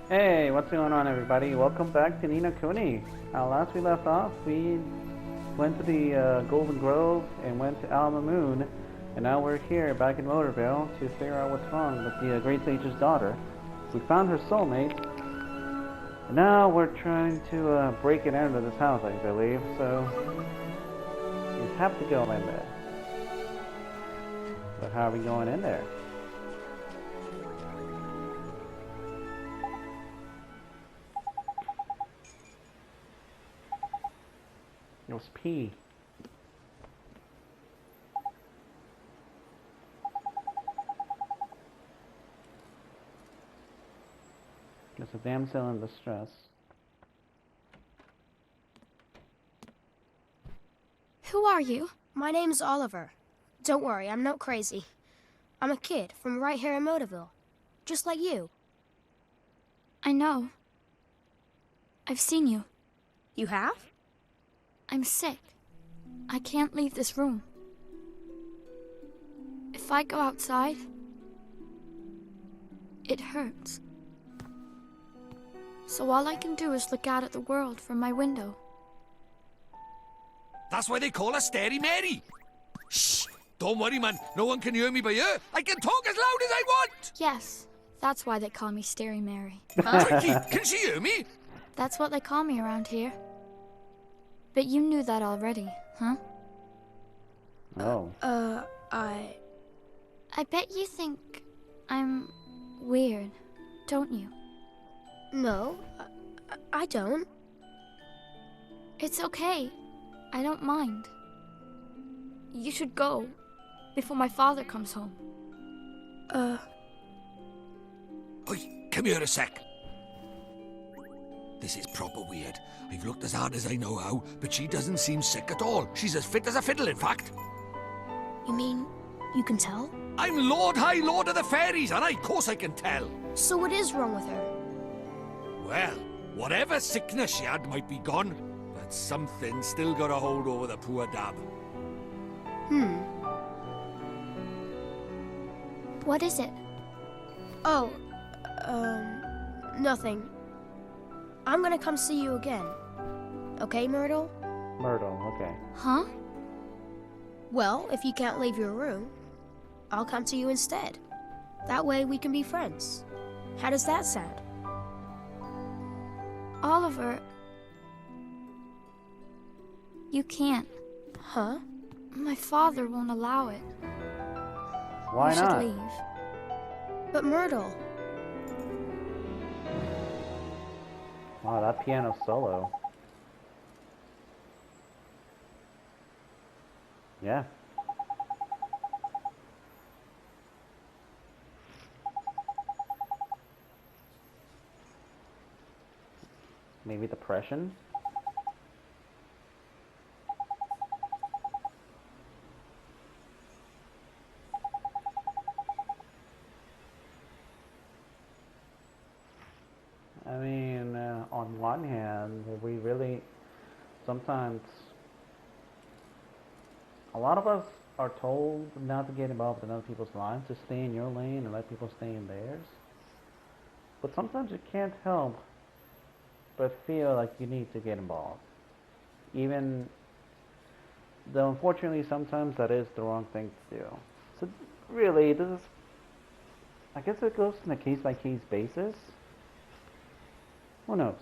Hey, what's going on, everybody? Welcome back to Nina Kuni. Last we left off, we went to the Golden Grove and went to Alma Moon, and now we're here back in Motorville to figure out what's wrong with the Great Sage's daughter. We found her soulmate, and now we're trying to break it into this house, I believe, so we have to go in there. But how are we going in there? It was P. It's a damsel in distress. Who are you? My name's Oliver. Don't worry, I'm not crazy. I'm a kid from right here in Motorville. Just like you. I know. I've seen you. You have? I'm sick. I can't leave this room. If I go outside, it hurts. So all I can do is look out at the world from my window. That's why they call her Stary Mary. Shh! Don't worry, man. No one can hear me but you. I can talk as loud as I want. Yes, that's why they call me Stary Mary. Tricky, can she hear me? That's what they call me around here. But you knew that already, huh? Oh. I bet you think I'm weird, don't you? No, I don't. It's okay. I don't mind. You should go before my father comes home. Oi, come here a sec. This is proper weird. I've looked as hard as I know how, but she doesn't seem sick at all. She's as fit as a fiddle, in fact. You mean you can tell? I'm Lord High Lord of the Fairies, and of course I can tell. So what is wrong with her? Well, whatever sickness she had might be gone, but something still got a hold over the poor dab. What is it? Oh, nothing. I'm gonna come see you again. Okay, Myrtle? Myrtle, okay. Huh? Well, if you can't leave your room, I'll come to you instead. That way we can be friends. How does that sound? Oliver, you can't. Huh? My father won't allow it. Why You not? should leave. But Myrtle, Wow, that piano solo. Yeah. Maybe depression? I mean, on one hand, we really sometimes a lot of us are told not to get involved in other people's lives, to stay in your lane and let people stay in theirs. But sometimes you can't help but feel like you need to get involved. Even though unfortunately sometimes that is the wrong thing to do. So really, this is, I guess it goes on a case by case basis. Who knows?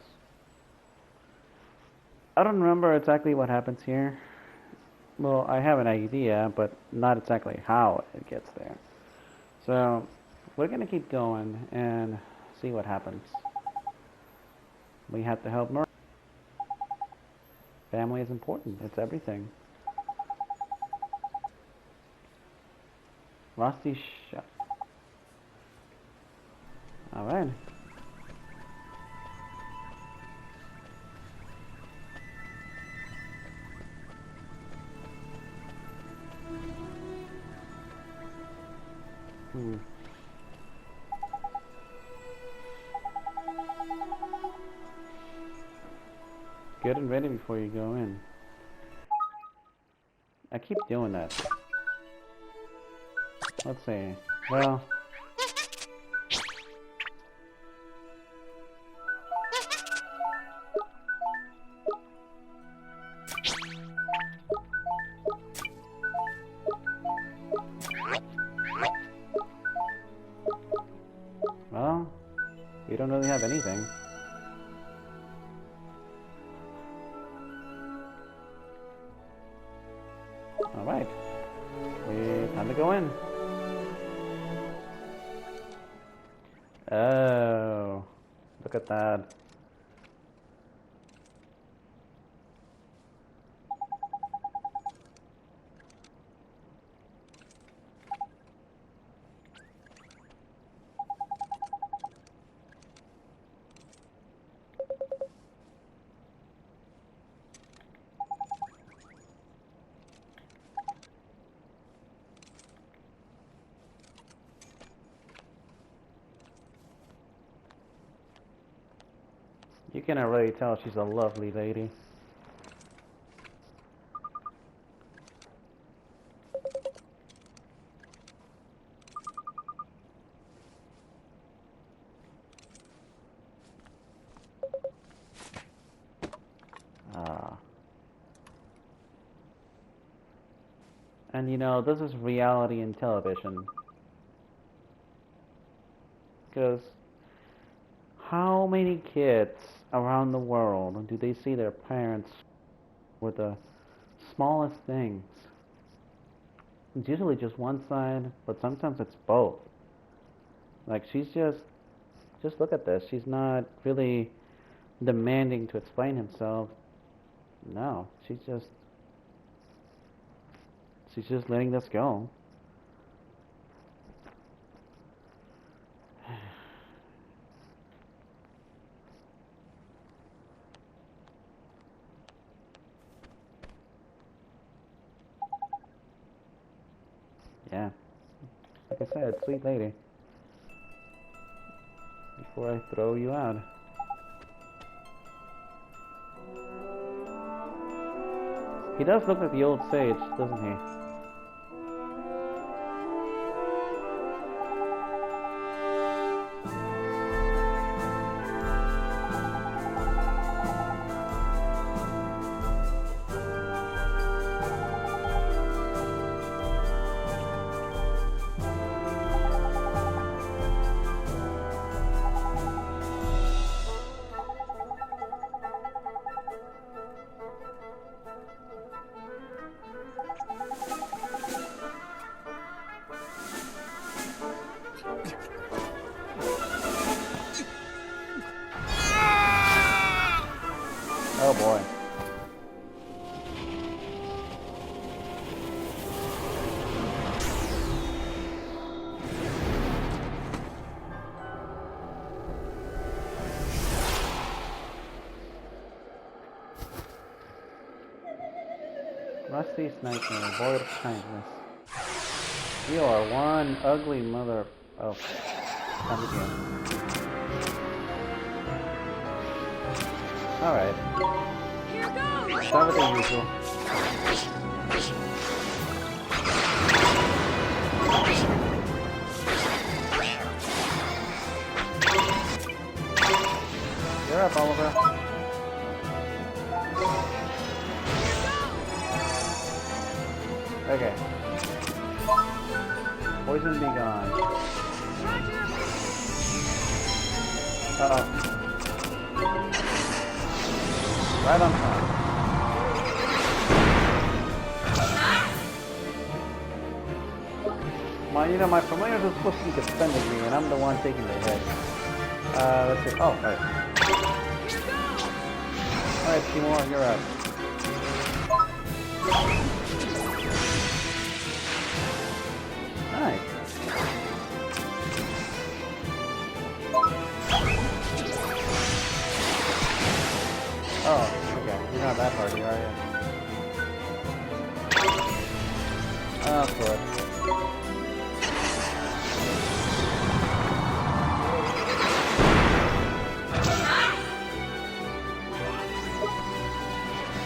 I don't remember exactly what happens here. Well, I have an idea, but not exactly how it gets there. So, we're gonna keep going and see what happens. We have to help Murray. Family is important. It's everything. Rusty shut. Alright. Get it ready before you go in. I keep doing that. Let's see. Well, You don't really have anything. Alright. Time to go in. Oh. Look at that. You can already tell she's a lovely lady. Ah. And you know, this is reality in television. Because how many kids around the world do they see their parents with the smallest things? It's usually just one side, but sometimes it's both. Like she's just look at this. She's not really demanding to explain himself. No, she's just letting this go. Yeah. Like I said, sweet lady. Before I throw you out. He does look like the old sage, doesn't he? Oh boy. Rusty's nightmare, void of kindness. You are one ugly mother. Oh, come again. Alright. Here goes! Start with the usual. You're up, Oliver. Okay. Poison be gone. Uh-oh. Right on time. My familiars are supposed to be defending me, and I'm the one taking the hit. Let's see. Oh, right. Alright, Seymour, you're up. Nice. Oh, okay. You're not that hardy, are you? Oh, good.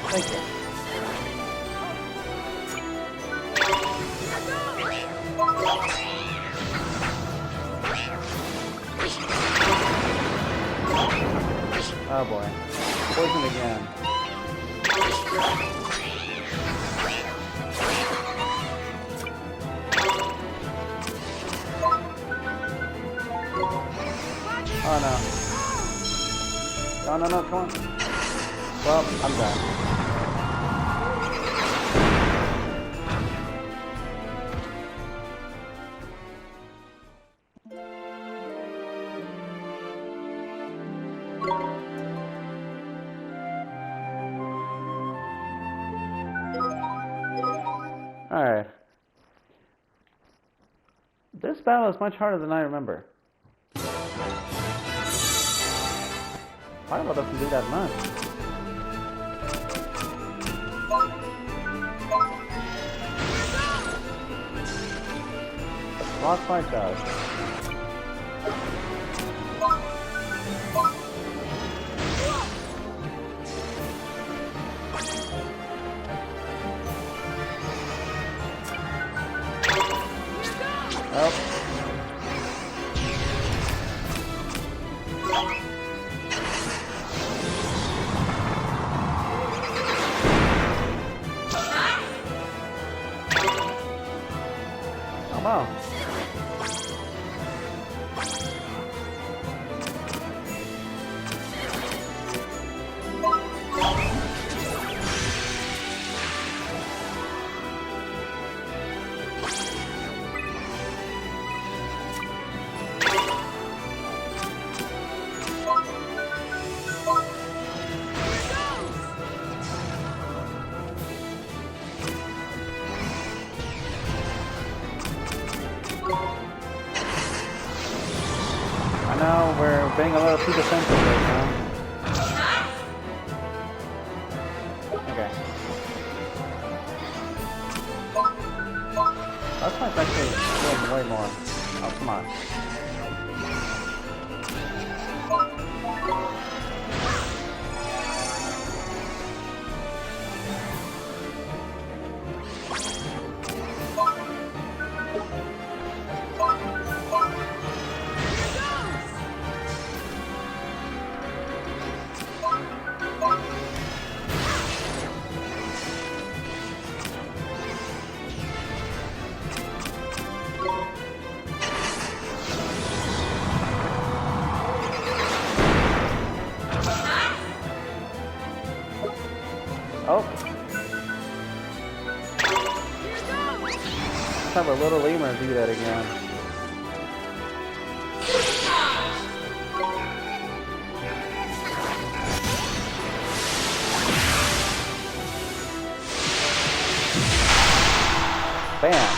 Thank you. Oh boy. Poison again. Oh no. No, no, no, come on. Well, I'm done. Alright. This battle is much harder than I remember. Fireball doesn't do that much. Lost my charge. Oh. Oh wow. I know we're being a little too defensive right now. Okay. That's nice actually doing way more. Oh, come on. Oh. Let's have a little lemur do that again. Bam.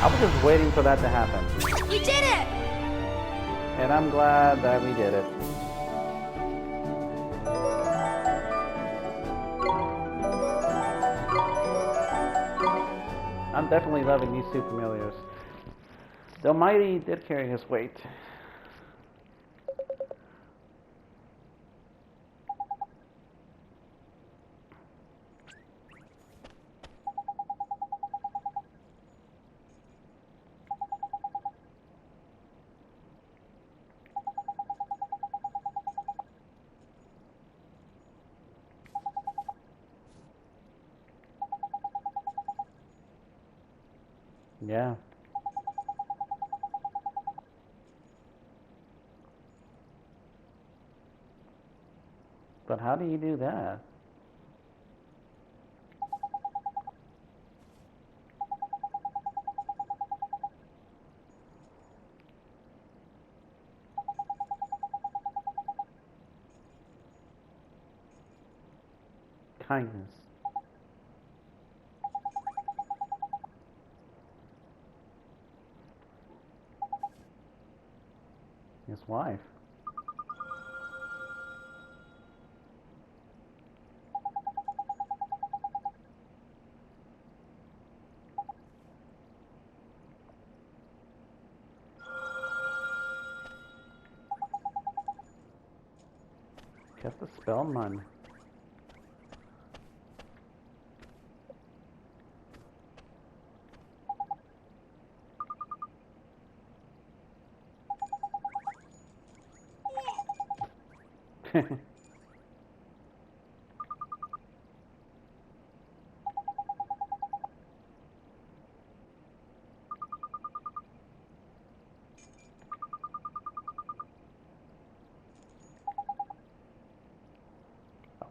I was just waiting for that to happen. We did it! And I'm glad that we did it. I'm definitely loving these two familiars. The Almighty did carry his weight. Yeah. But how do you do that? Kindness. His wife. Get the Spellman.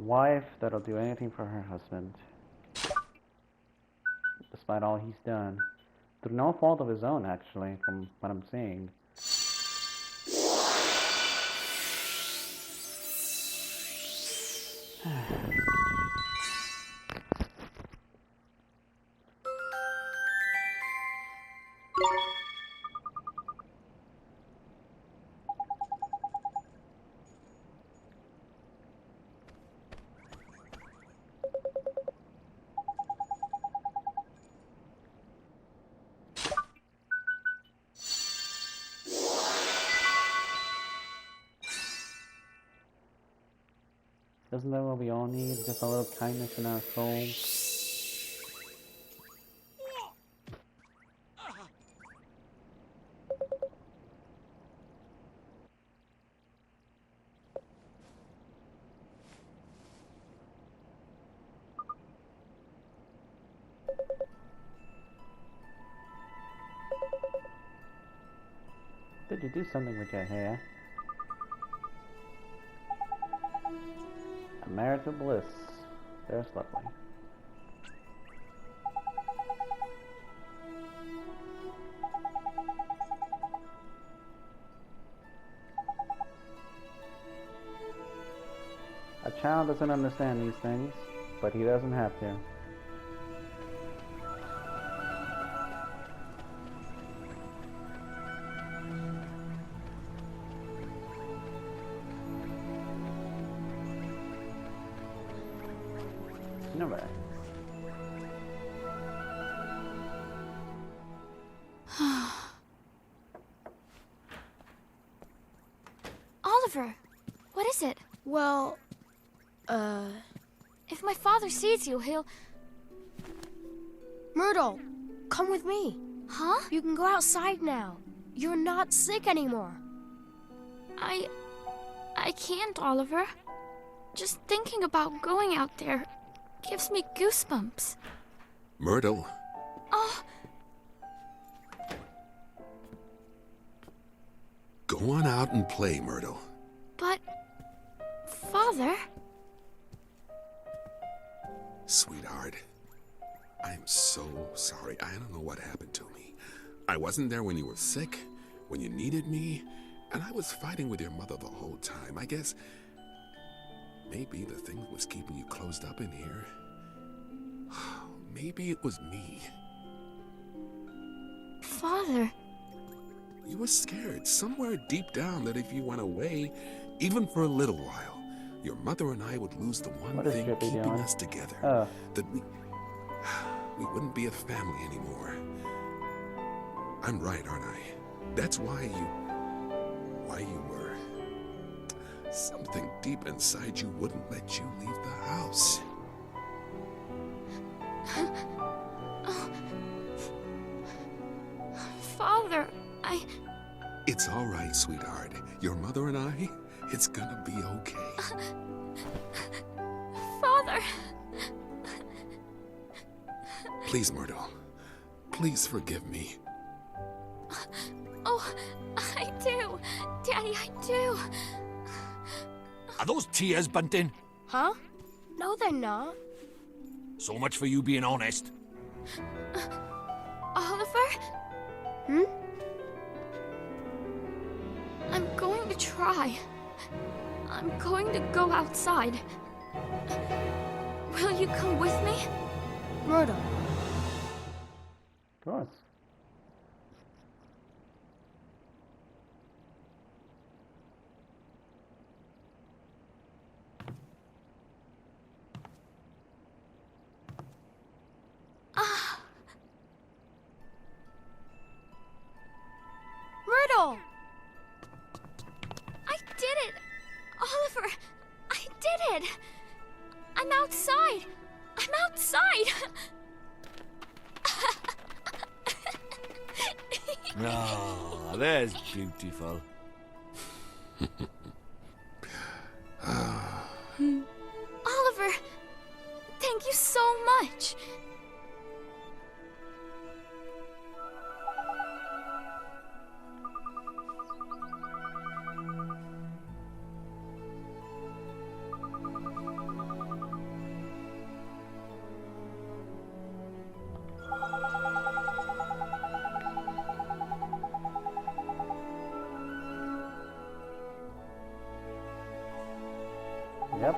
wife that'll do anything for her husband, despite all he's done. Through no fault of his own, actually, from what I'm seeing. Isn't that what we all need? Just a little kindness in our souls. Did you do something with your hair? Marital bliss. There's lovely. A child doesn't understand these things, but he doesn't have to. Never. Oliver, what is it? Well, If my father sees you, he'll... Myrtle, come with me. Huh? You can go outside now. You're not sick anymore. I can't, Oliver. Just thinking about going out there gives me goosebumps. Myrtle. Oh, Go on out and play, Myrtle. but... Father? Sweetheart, I'm so sorry. I don't know what happened to me. I wasn't there when you were sick, when you needed me, and I was fighting with your mother the whole time. I guess maybe the thing that was keeping you closed up in here, maybe it was me. Father? You were scared somewhere deep down that if you went away, even for a little while, your mother and I would lose the one What is thing Drippy keeping doing? us together. Oh. That we wouldn't be a family anymore. I'm right, aren't I? That's why you were. Something deep inside you wouldn't let you leave the house. Father, It's all right, sweetheart. Your mother and I, it's gonna be okay. Father! Please, Myrtle. Please forgive me. Oh, I do. Daddy, I do. Are those tears, Bunting? Huh? No, they're not. So much for you being honest. Oliver? Hmm? I'm going to try. I'm going to go outside. Will you come with me? Myrtle. Of course. Myrtle! I did it! Oliver, I did it! I'm outside! I'm outside! Ah, that's beautiful. Oliver, thank you so much. Yep.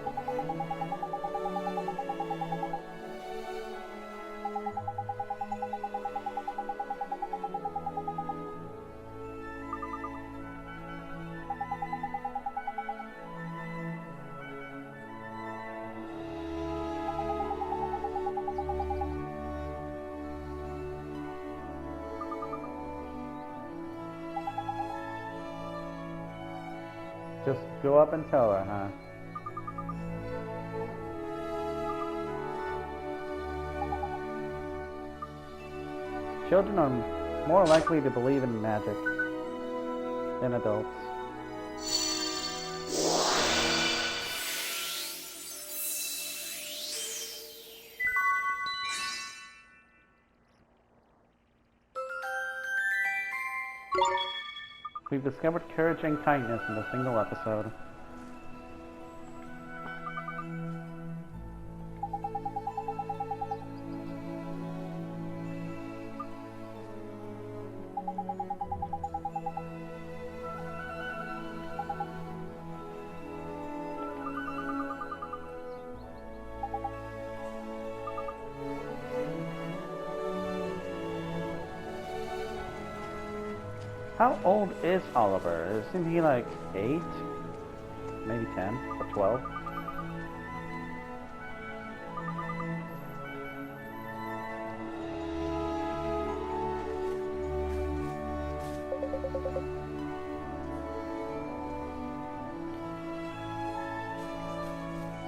Just go up and tell her, huh? Children are more likely to believe in magic than adults. We've discovered courage and kindness in a single episode. How old is Oliver? Isn't he like 8? Maybe 10 or 12?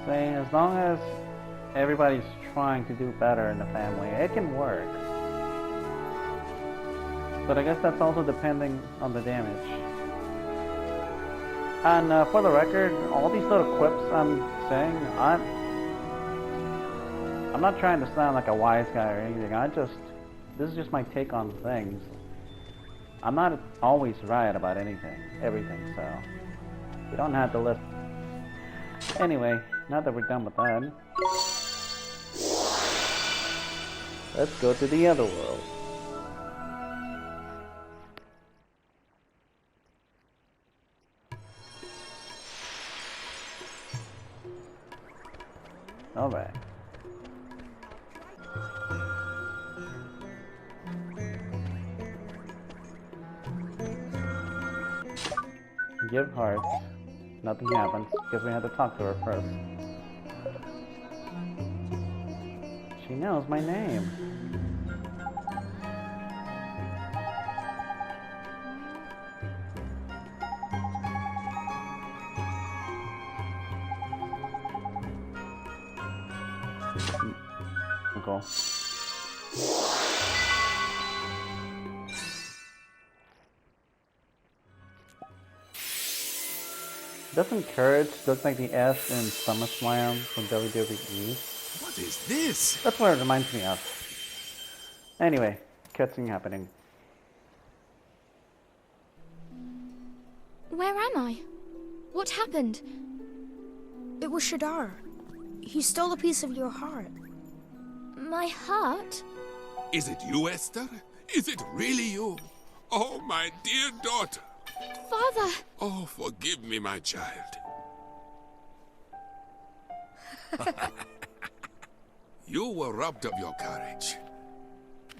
Saying as long as everybody's trying to do better in the family, it can work. But I guess that's also depending on the damage. And for the record, all these little quips I'm saying, I'm not trying to sound like a wise guy or anything. This is just my take on things. I'm not always right about everything, so you don't have to listen. Anyway, now that we're done with that, let's go to the other world. Alright. Give hearts. Nothing happens because we had to talk to her first. She knows my name. Cool. Doesn't courage look like the S in SummerSlam from WWE? What is this? That's what it reminds me of. Anyway, cutscene happening. Where am I? What happened? It was Shadar. He stole a piece of your heart. My heart? Is it you, Esther? Is it really you? Oh, my dear daughter. Father! Oh, forgive me, my child. You were robbed of your courage.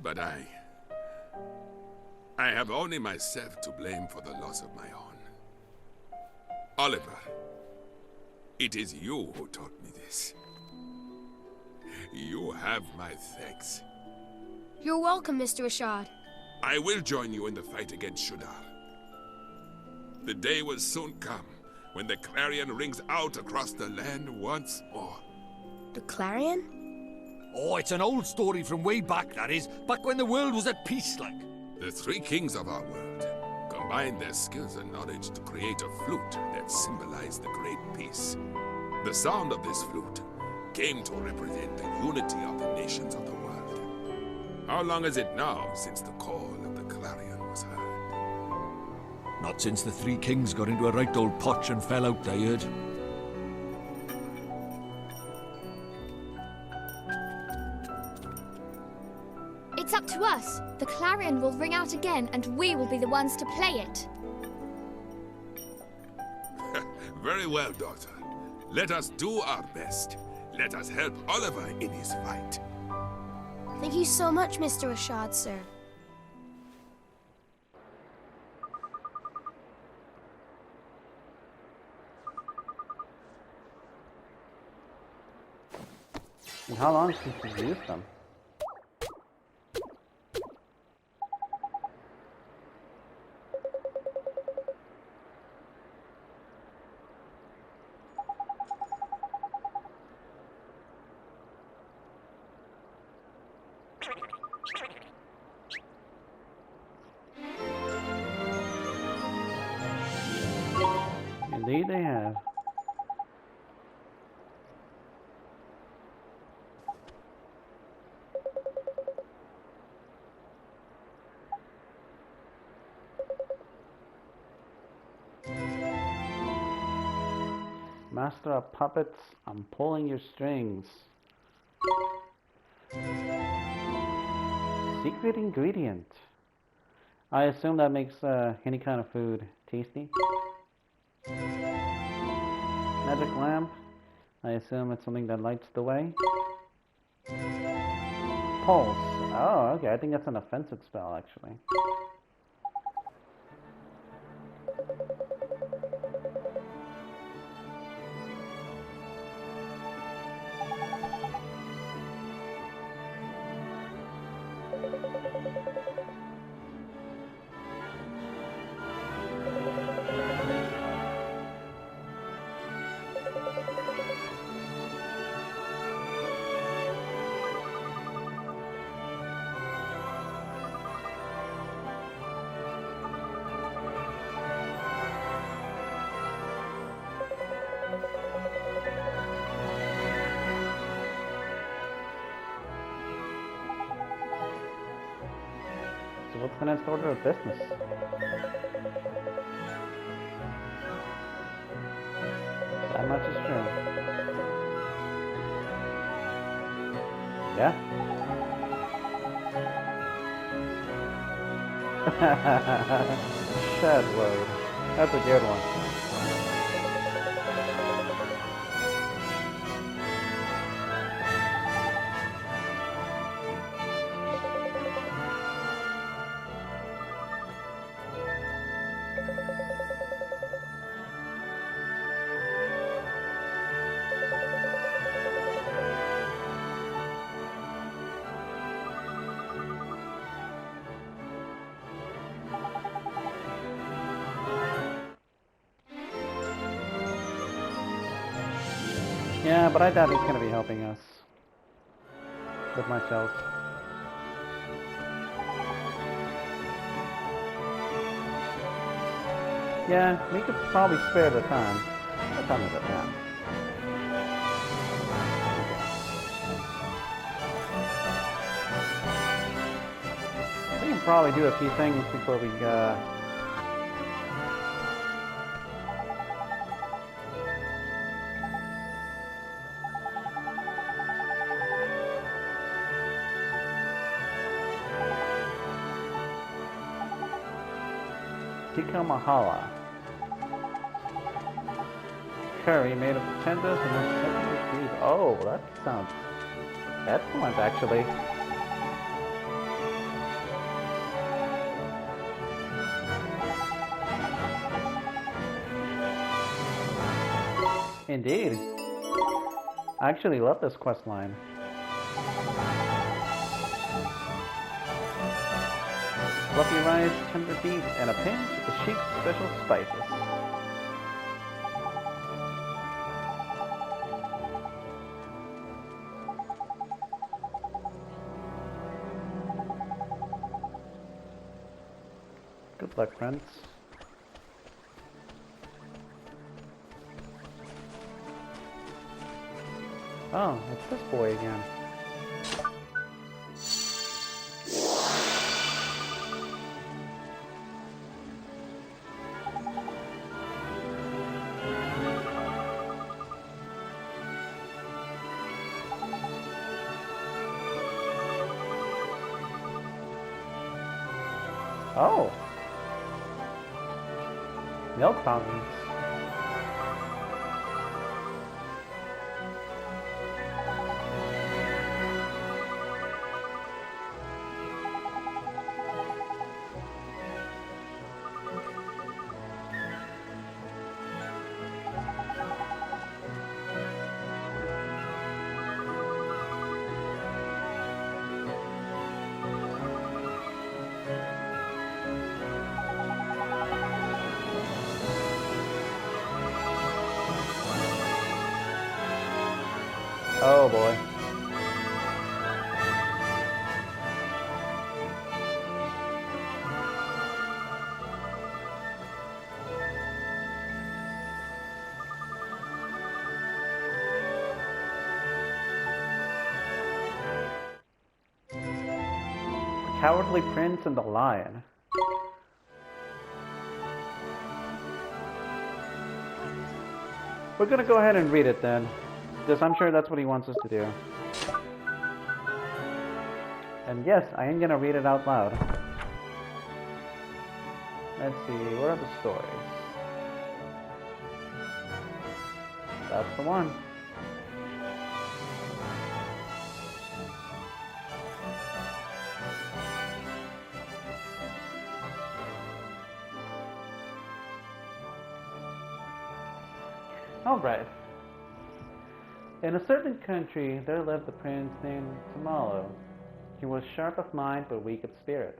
But I have only myself to blame for the loss of my own. Oliver, it is you who taught me this. You have my thanks. You're welcome, Mr. Ashad. I will join you in the fight against Shudar. The day will soon come when the clarion rings out across the land once more. The Clarion? Oh, it's an old story from way back, that is. Back when the world was at peace, like. The three kings of our world combined their skills and knowledge to create a flute that symbolized the great peace. The sound of this flute came to represent the unity of the nations of the world. How long is it now since the call of the clarion was heard? Not since the three kings got into a right old potch and fell out, I heard. It's up to us. The clarion will ring out again, and we will be the ones to play it. Very well, daughter. Let us do our best. Let us help Oliver in his fight. Thank you so much, Mr. Rashad, sir. And how long since you've used them? Indeed they have. Master of puppets, I'm pulling your strings. Secret ingredient. I assume that makes any kind of food tasty. Magic lamp. I assume it's something that lights the way. Pulse. Oh, okay. I think that's an offensive spell, actually. So what's the next order of business? That much is true. Yeah? Shed load. That's a good one. Yeah, but I doubt he's going to be helping us with my shells. Yeah, we could probably spare the time. What time is it now? We can probably do a few things before we Tikka Mahala. Curry made of tenders and then sesame seeds. Oh, that sounds excellent, actually. Indeed. I actually love this quest line. Fluffy rice, tender beef, and a pinch of Sheik's special spices. Good luck, friends. Oh, it's this boy again. Oh! Milk fountains. Oh boy. Cowardly Prince and the Lion. We're gonna go ahead and read it then, because I'm sure that's what he wants us to do. And yes, I am gonna read it out loud. Let's see, what are the stories? That's the one. Alright. In a certain country, there lived a prince named Tamalo. He was sharp of mind but weak of spirit.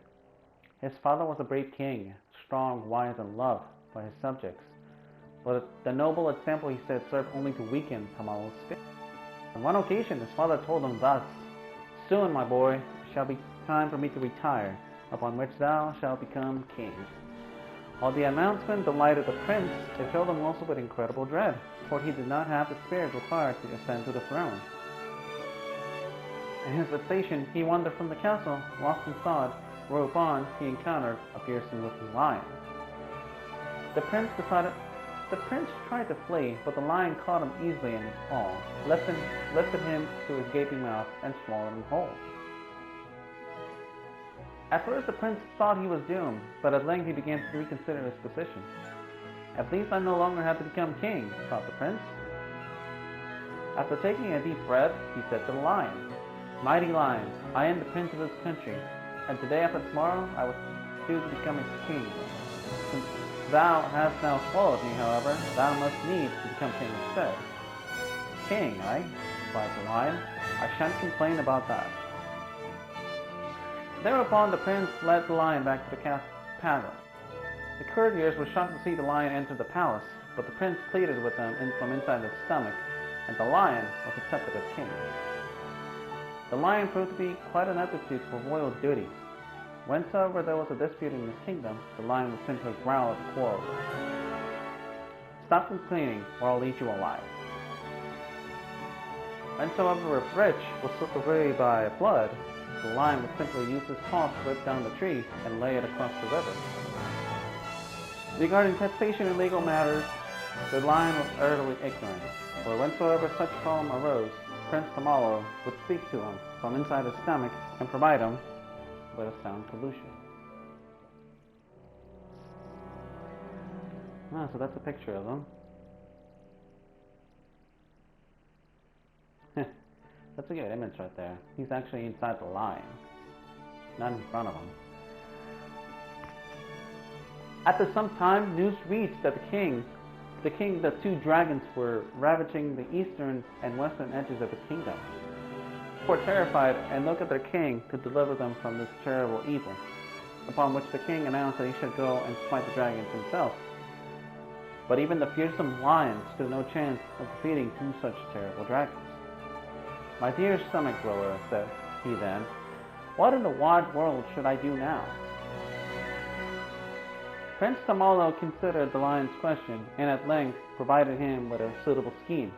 His father was a brave king, strong, wise, and loved by his subjects. But the noble example he set served only to weaken Tamalo's spirit. On one occasion, his father told him thus, "Soon, my boy, it shall be time for me to retire, upon which thou shalt become king." While the announcement delighted the prince, it filled him also with incredible dread, for he did not have the spirit required to ascend to the throne. In his vexation, he wandered from the castle, lost in thought, whereupon he encountered a fearsome-looking lion. The prince tried to flee, but the lion caught him easily in his paw, lifted him to his gaping mouth, and swallowed him whole. At first the prince thought he was doomed, but at length he began to reconsider his position. "At least I no longer have to become king," thought the prince. After taking a deep breath, he said to the lion, "Mighty lion, I am the prince of this country, and today after tomorrow I was due to become its king. Since thou hast now swallowed me, however, thou must needs to become king instead." "King, eh?" replied the lion. "I shan't complain about that." Thereupon the prince led the lion back to the palace. The courtiers were shocked to see the lion enter the palace, but the prince pleaded with them from inside his stomach, and the lion was accepted as king. The lion proved to be quite an aptitude for royal duties. Whensoever there was a dispute in his kingdom, the lion would simply growl at the quarrel. "Stop complaining, or I'll eat you alive." Whensoever a bridge was swept away by a flood, the lion would simply use his paws to rip down the tree and lay it across the river. Regarding taxation and legal matters, the lion was utterly ignorant, for whensoever such problem arose, Prince Tamalo would speak to him from inside his stomach and provide him with a sound solution. So that's a picture of him. That's a good image right there. He's actually inside the lion, not in front of him. After some time, news reached that the two dragons were ravaging the eastern and western edges of his kingdom. They were terrified and looked at their king to deliver them from this terrible evil, upon which the king announced that he should go and fight the dragons himself. But even the fearsome lion stood no chance of defeating two such terrible dragons. "My dear stomach grower," said he then, "what in the wide world should I do now?" Prince Tamalo considered the lion's question and at length provided him with a suitable scheme.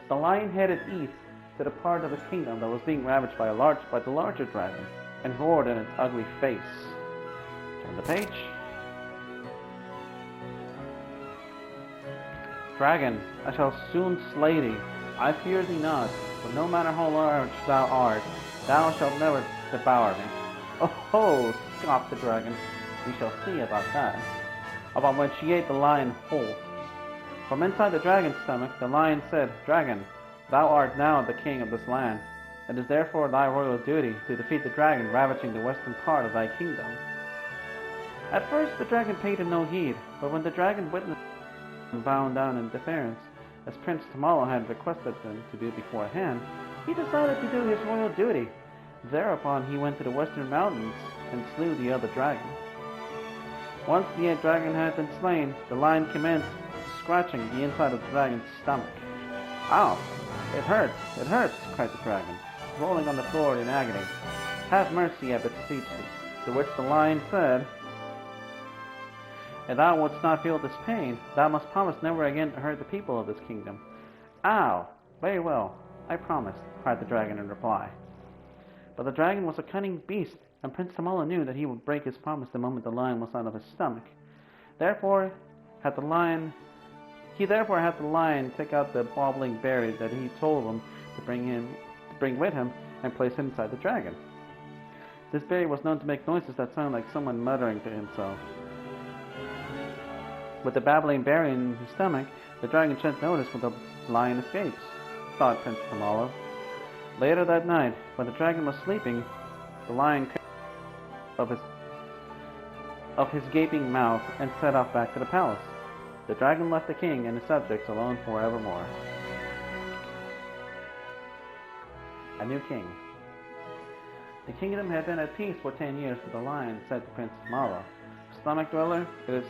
The lion headed east to the part of his kingdom that was being ravaged by the larger dragon and roared in its ugly face. Turn the page. "Dragon, I shall soon slay thee. I fear thee not, for no matter how large thou art, thou shalt never devour me." "Oh ho!" scoffed the dragon. "We shall see about that." Upon which he ate the lion whole. From inside the dragon's stomach, the lion said, "Dragon, thou art now the king of this land. It is therefore thy royal duty to defeat the dragon ravaging the western part of thy kingdom." At first the dragon paid him no heed, but when the dragon witnessed him bowing down in deference, as Prince Tamalo had requested them to do beforehand, he decided to do his royal duty. Thereupon he went to the western mountains and slew the other dragon. Once the dragon had been slain, the lion commenced scratching the inside of the dragon's stomach. "Ow! it hurts, cried the dragon, rolling on the floor in agony. Have mercy, I beseech thee. To which the lion said, if thou wouldst not feel this pain, thou must promise never again to hurt the people of this kingdom. Ow! Very well, I promise, cried the dragon in reply. But the dragon was a cunning beast, and Prince Tamala knew that he would break his promise the moment the lion was out of his stomach. Therefore had the lion take out the bobbling berry that he told him to bring with him and place it inside the dragon. This berry was known to make noises that sounded like someone muttering to himself. With the babbling berry in his stomach, the dragon shan't notice when the lion escapes, thought Prince Tamala. Later that night, when the dragon was sleeping, the lion came of his gaping mouth and set off back to the palace. The dragon left the king and his subjects alone forevermore. A new king. The kingdom had been at peace for 10 years with the lion, said to Prince Tamala. Stomach dweller, it is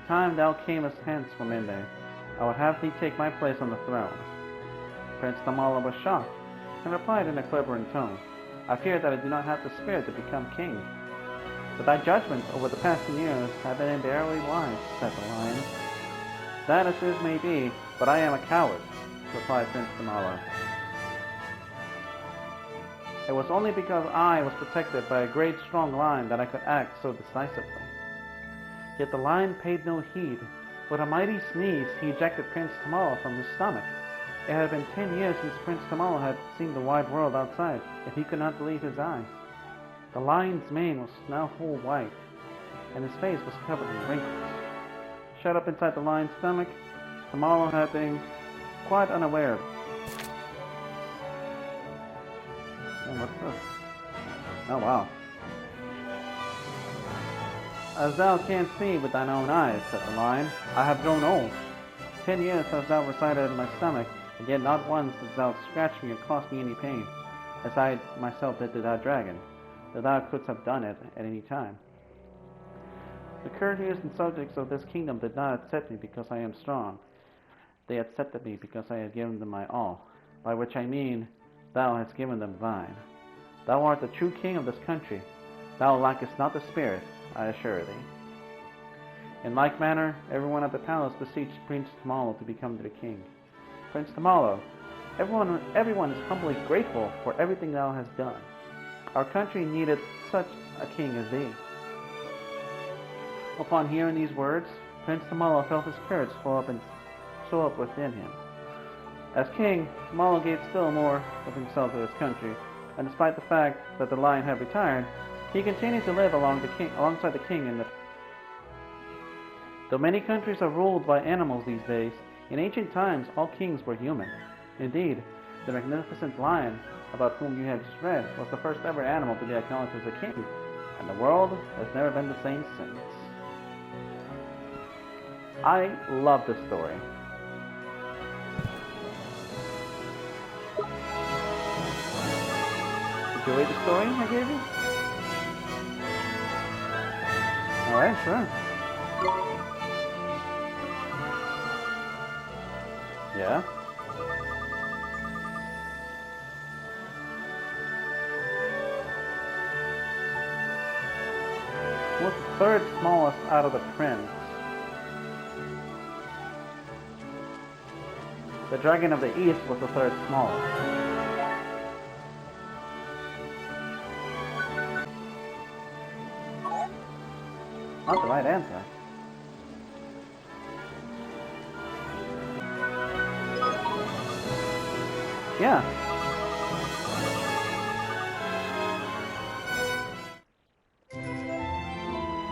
time thou camest hence from in there. I would have thee take my place on the throne. Prince Tamala was shocked, and replied in a quivering tone, I fear that I do not have the spirit to become king. But thy judgments over the past 10 years have been unbearably wise, said the lion. That as it may be, but I am a coward, replied Prince Tamala. It was only because I was protected by a great strong lion that I could act so decisively. Yet the lion paid no heed. With a mighty sneeze, he ejected Prince Tamala from his stomach. It had been 10 years since Prince Tamala had seen the wide world outside, and he could not believe his eyes. The lion's mane was now full white, and his face was covered in wrinkles. Shut up inside the lion's stomach, Tamala had been quite unaware of it. And what's this? Oh wow. As thou canst see with thine own eyes, said the lion, I have grown old. 10 years hast thou resided in my stomach, and yet not once didst thou scratch me or cause me any pain, as I myself did to that dragon, though thou couldst have done it at any time. The courtiers and subjects of this kingdom did not accept me because I am strong. They accepted me because I had given them my all, by which I mean, thou hast given them thine. Thou art the true king of this country. Thou lackest not the spirit, I assure thee. In like manner, everyone at the palace beseeched Prince Tamala to become the king. Prince Tamala, everyone is humbly grateful for everything thou hast done. Our country needed such a king as thee. Upon hearing these words, Prince Tamala felt his courage swell up within him. As king, Tamala gave still more of himself to his country, and despite the fact that the lion had retired, he continued to live alongside the king in the. Though many countries are ruled by animals these days, in ancient times all kings were human. Indeed, the magnificent lion, about whom you have just read, was the first ever animal to be acknowledged as a king, and the world has never been the same since. I love this story. Did you read the story I gave you? Alright, sure. Yeah? What's the third smallest out of the prince? The dragon of the east was the third smallest. Not the right answer. Yeah.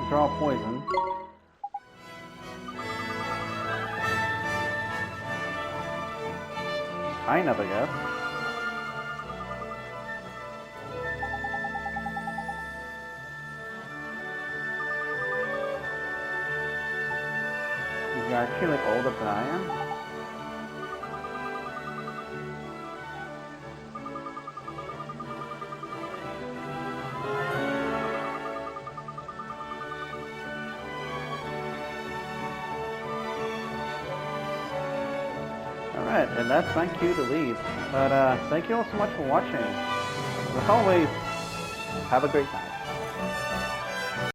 Draw poison. Kind of, I guess. You are actually older than I am. Alright, and that's my cue to leave. But thank you all so much for watching. As always, have a great night.